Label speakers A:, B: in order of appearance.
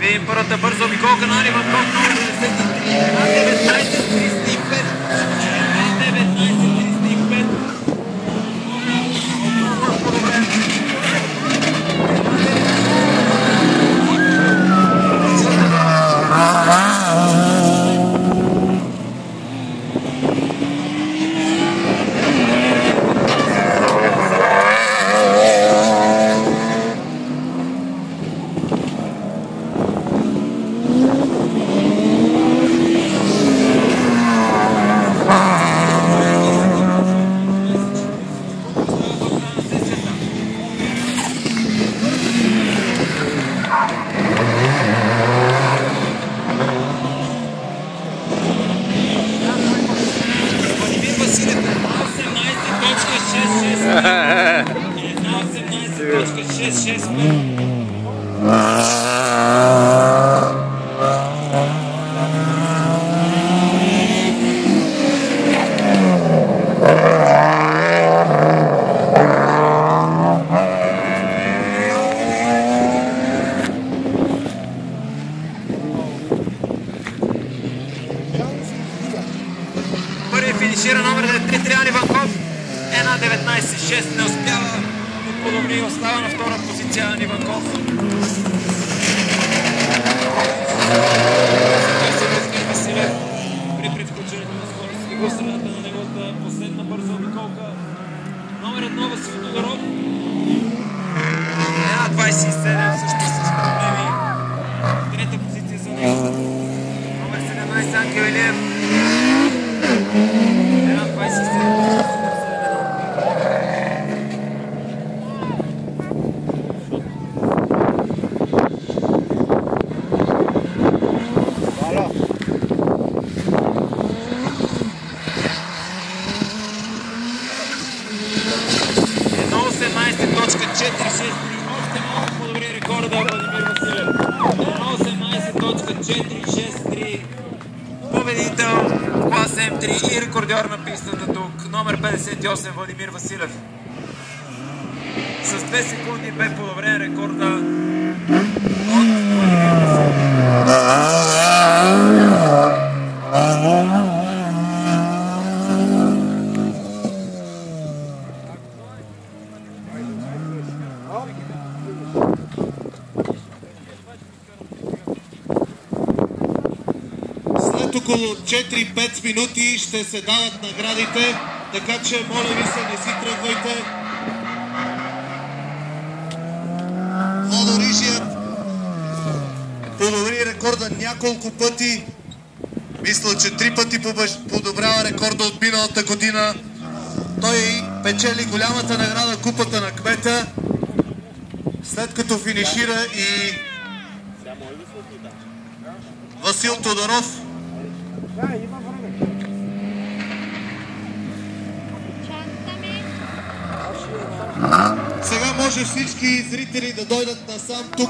A: Видим първата бърза обиколка на Ани Ванков, номер 19-35. 19-35. Първият финишира номер 3 Ани Ванков. 1.19.6 не успява да подобри и остава на втора позиция Ани Ванков. Василев при приключването на скорост и го средата на неговата последна бърза обиколка. Номер 1 Васил Тодоров. 1.27 също с проблеми. Трета позиция за него. Номер 17 Ангел Илиев. 1.27. Още малко подобри рекорда Владимир Василев. 1.18.463. Победител клас М3 и рекордьор на пистата тук. Номер 58 Владимир Василев. С 2 секунди бе подобрен рекорда от Владимир Василев.
B: Около 4-5 минути ще се дават наградите, така че моля ви се, не си тръгвайте. Водорижият подобри рекорда няколко пъти. Мисля, че 3 пъти подобрява рекорда от миналата година. Той печели голямата награда Купата на кмета, след като финишира и Васил Тодоров. Сега може всички зрители да дойдат насам тук.